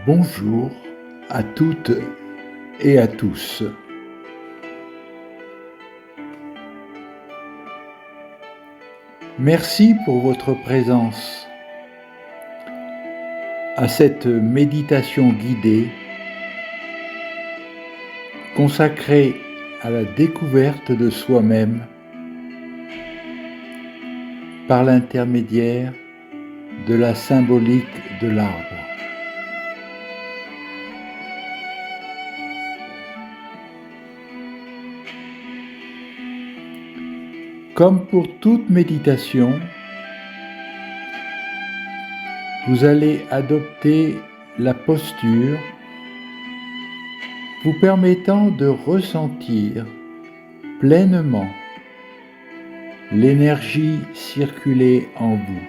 Bonjour à toutes et à tous. Merci pour votre présence à cette méditation guidée consacrée à la découverte de soi-même par l'intermédiaire de la symbolique de l'arbre. Comme pour toute méditation, vous allez adopter la posture vous permettant de ressentir pleinement l'énergie circuler en vous.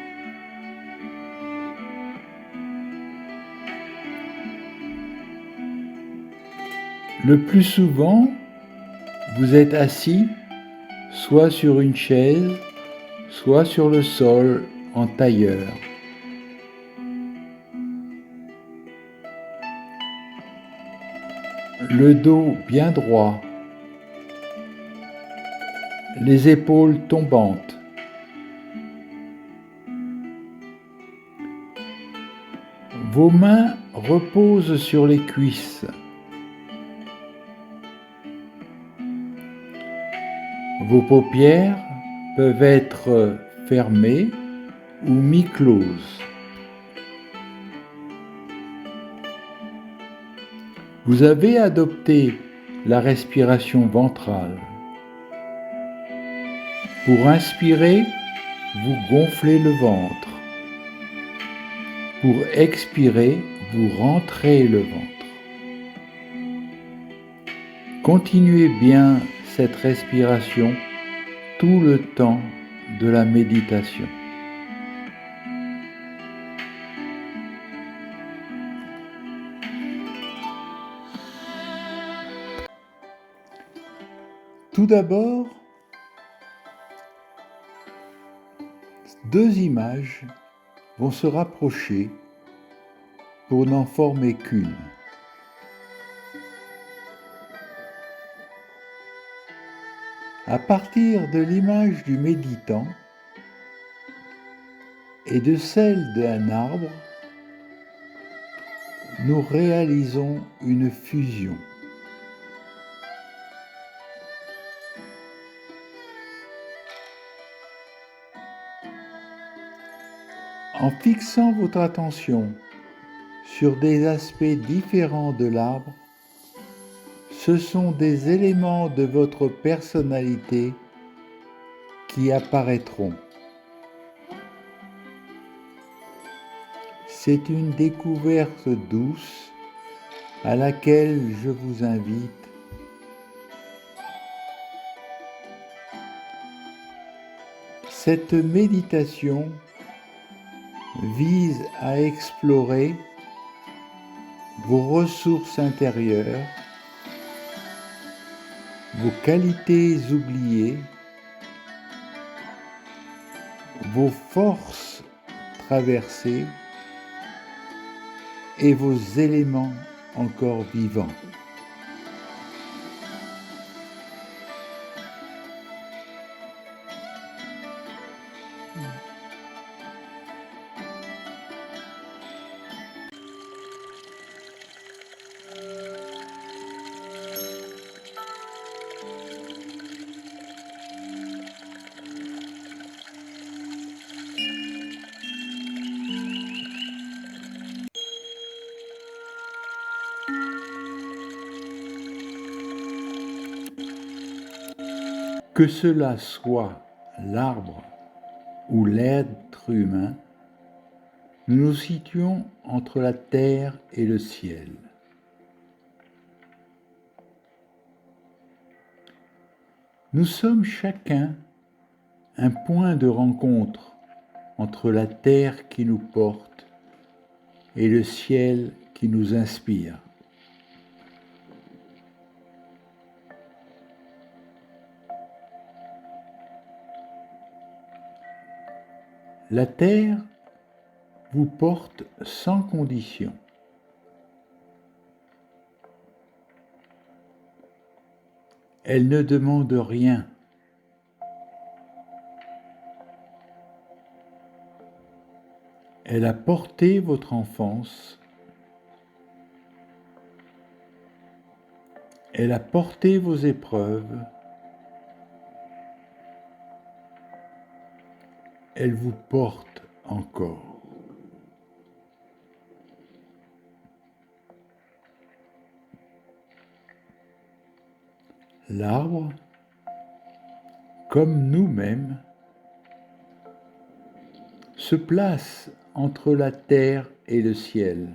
Le plus souvent, vous êtes assis soit sur une chaise, soit sur le sol en tailleur. Le dos bien droit, les épaules tombantes. Vos mains reposent sur les cuisses. Vos paupières peuvent être fermées ou mi-closes. Vous avez adopté la respiration ventrale. Pour inspirer, vous gonflez le ventre. Pour expirer, vous rentrez le ventre. Continuez bien cette respiration tout le temps de la méditation. Tout d'abord, deux images vont se rapprocher pour n'en former qu'une. À partir de l'image du méditant et de celle d'un arbre, nous réalisons une fusion. En fixant votre attention sur des aspects différents de l'arbre, ce sont des éléments de votre personnalité qui apparaîtront. C'est une découverte douce à laquelle je vous invite. Cette méditation vise à explorer vos ressources intérieures, vos qualités oubliées, vos forces traversées et vos éléments encore vivants. Que cela soit l'arbre ou l'être humain, nous nous situons entre la terre et le ciel. Nous sommes chacun un point de rencontre entre la terre qui nous porte et le ciel qui nous inspire. La terre vous porte sans condition. Elle ne demande rien. Elle a porté votre enfance. Elle a porté vos épreuves. Elle vous porte encore. L'arbre, comme nous-mêmes, se place entre la terre et le ciel.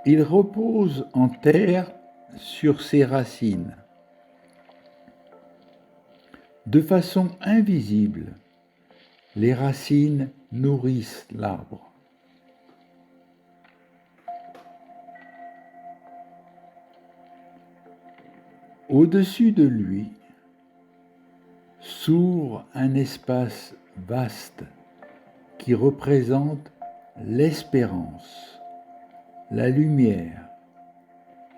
Il repose en terre sur ses racines. De façon invisible, les racines nourrissent l'arbre. Au-dessus de lui s'ouvre un espace vaste qui représente l'espérance, la lumière,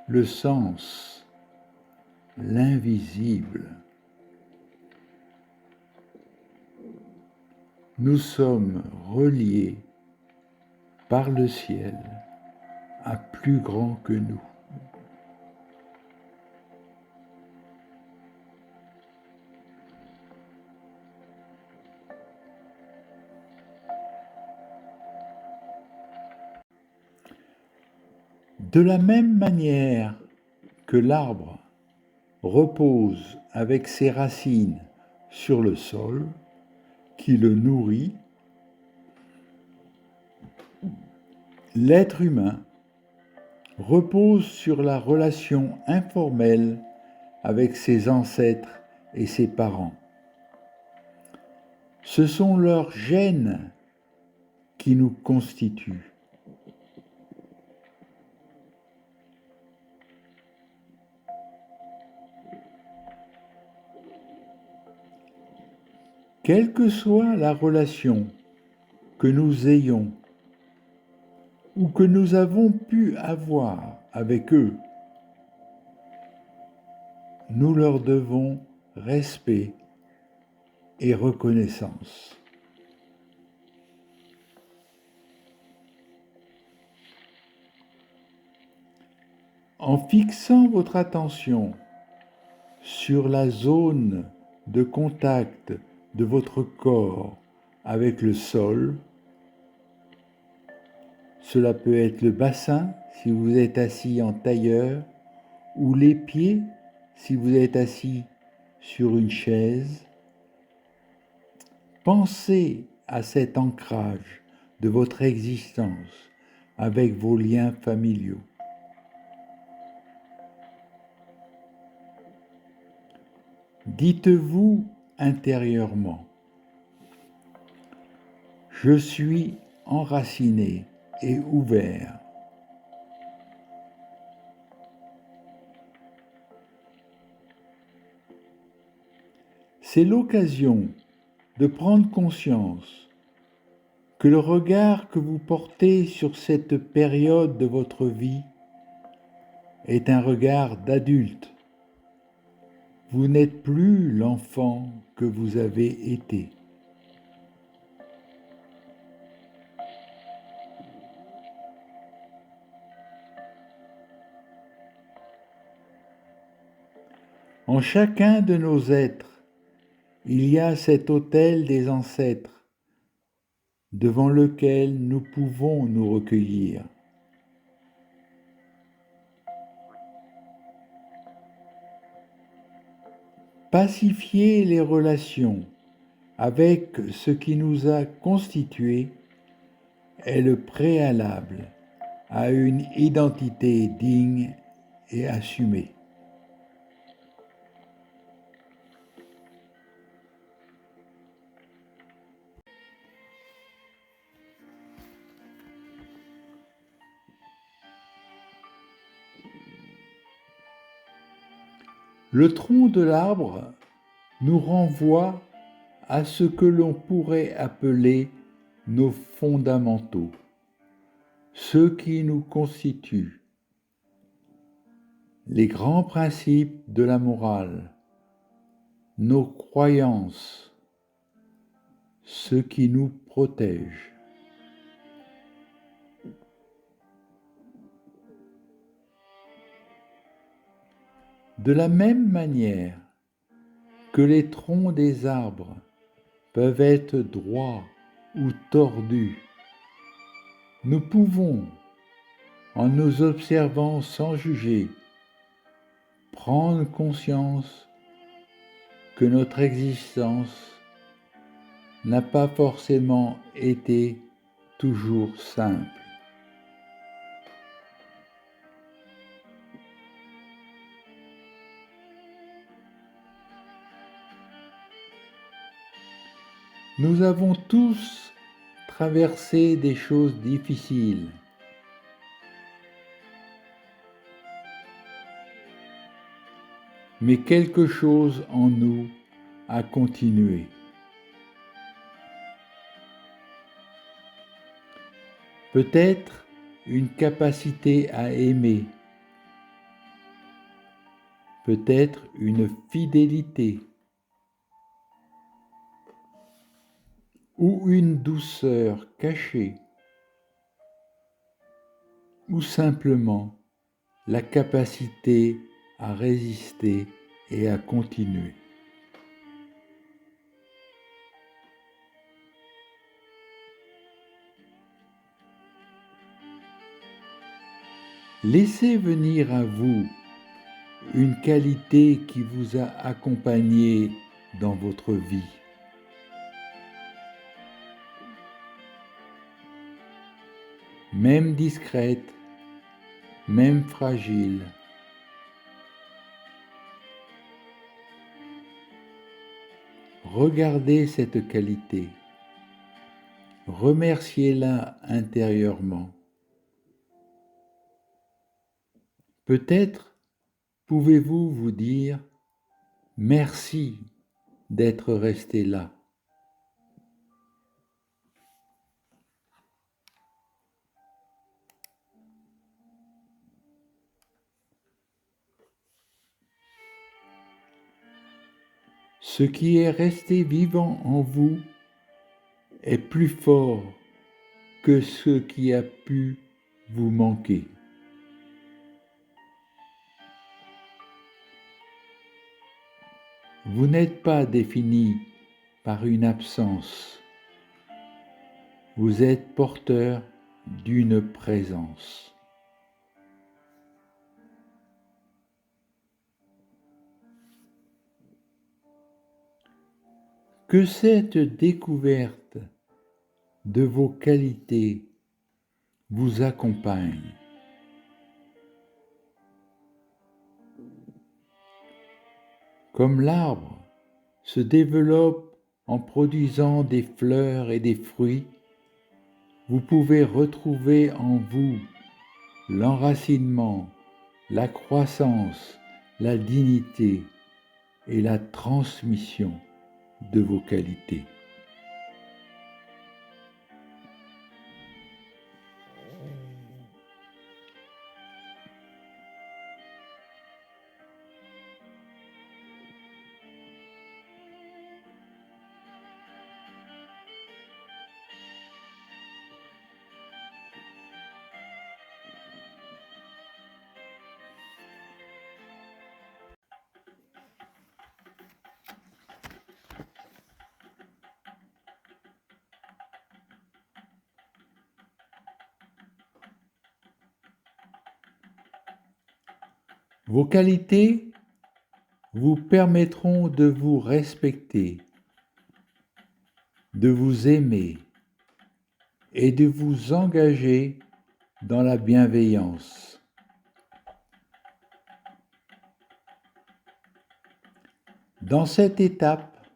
le sens, l'invisible. Nous sommes reliés par le ciel à plus grand que nous. De la même manière que l'arbre repose avec ses racines sur le sol qui le nourrit, l'être humain repose sur la relation informelle avec ses ancêtres et ses parents. Ce sont leurs gènes qui nous constituent. Quelle que soit la relation que nous ayons ou que nous avons pu avoir avec eux, nous leur devons respect et reconnaissance. En fixant votre attention sur la zone de contact de votre corps avec le sol, cela peut être le bassin si vous êtes assis en tailleur ou les pieds si vous êtes assis sur une chaise. Pensez à cet ancrage de votre existence avec vos liens familiaux. Dites-vous intérieurement, je suis enraciné et ouvert. C'est l'occasion de prendre conscience que le regard que vous portez sur cette période de votre vie est un regard d'adulte. Vous n'êtes plus l'enfant que vous avez été. En chacun de nos êtres, il y a cet autel des ancêtres devant lequel nous pouvons nous recueillir. Pacifier les relations avec ce qui nous a constitués est le préalable à une identité digne et assumée. Le tronc de l'arbre nous renvoie à ce que l'on pourrait appeler nos fondamentaux, ce qui nous constitue, les grands principes de la morale, nos croyances, ce qui nous protège. De la même manière que les troncs des arbres peuvent être droits ou tordus, nous pouvons, en nous observant sans juger, prendre conscience que notre existence n'a pas forcément été toujours simple. Nous avons tous traversé des choses difficiles. Mais quelque chose en nous a continué. Peut-être une capacité à aimer, peut-être une fidélité ou une douceur cachée, ou simplement la capacité à résister et à continuer. Laissez venir à vous une qualité qui vous a accompagné dans votre vie. Même discrète, même fragile. Regardez cette qualité. Remerciez-la intérieurement. Peut-être pouvez-vous vous dire « Merci d'être resté là ». Ce qui est resté vivant en vous est plus fort que ce qui a pu vous manquer. Vous n'êtes pas défini par une absence. Vous êtes porteur d'une présence. Que cette découverte de vos qualités vous accompagne. Comme l'arbre se développe en produisant des fleurs et des fruits, vous pouvez retrouver en vous l'enracinement, la croissance, la dignité et la transmission de vos qualités. Vos qualités vous permettront de vous respecter, de vous aimer et de vous engager dans la bienveillance. Dans cette étape,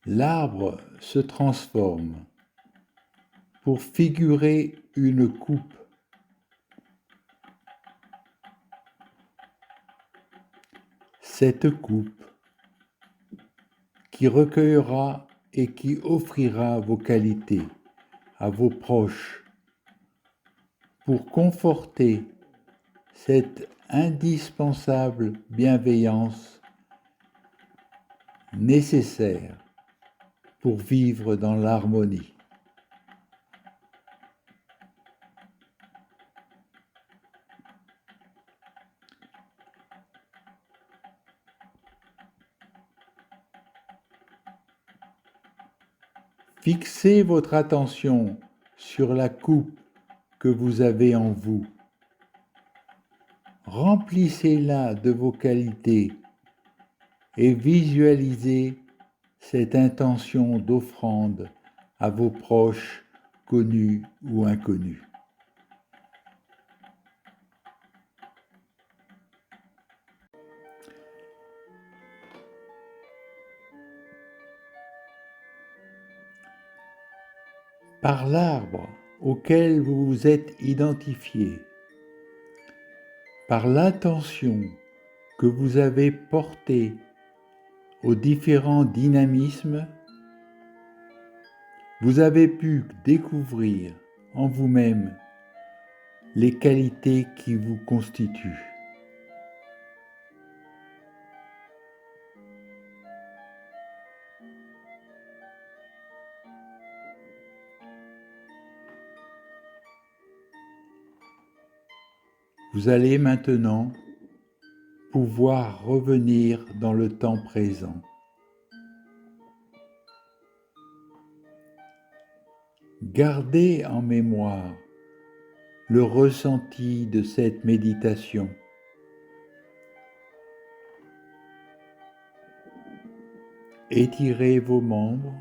l'arbre se transforme pour figurer une coupe. Cette coupe qui recueillera et qui offrira vos qualités à vos proches, pour conforter cette indispensable bienveillance nécessaire pour vivre dans l'harmonie. Fixez votre attention sur la coupe que vous avez en vous. Remplissez-la de vos qualités et visualisez cette intention d'offrande à vos proches, connus ou inconnus. Par l'arbre auquel vous vous êtes identifié, par l'attention que vous avez portée aux différents dynamismes, vous avez pu découvrir en vous-même les qualités qui vous constituent. Vous allez maintenant pouvoir revenir dans le temps présent. Gardez en mémoire le ressenti de cette méditation. Étirez vos membres,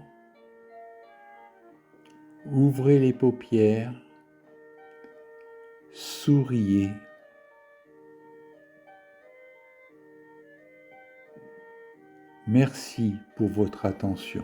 ouvrez les paupières, souriez. Merci pour votre attention.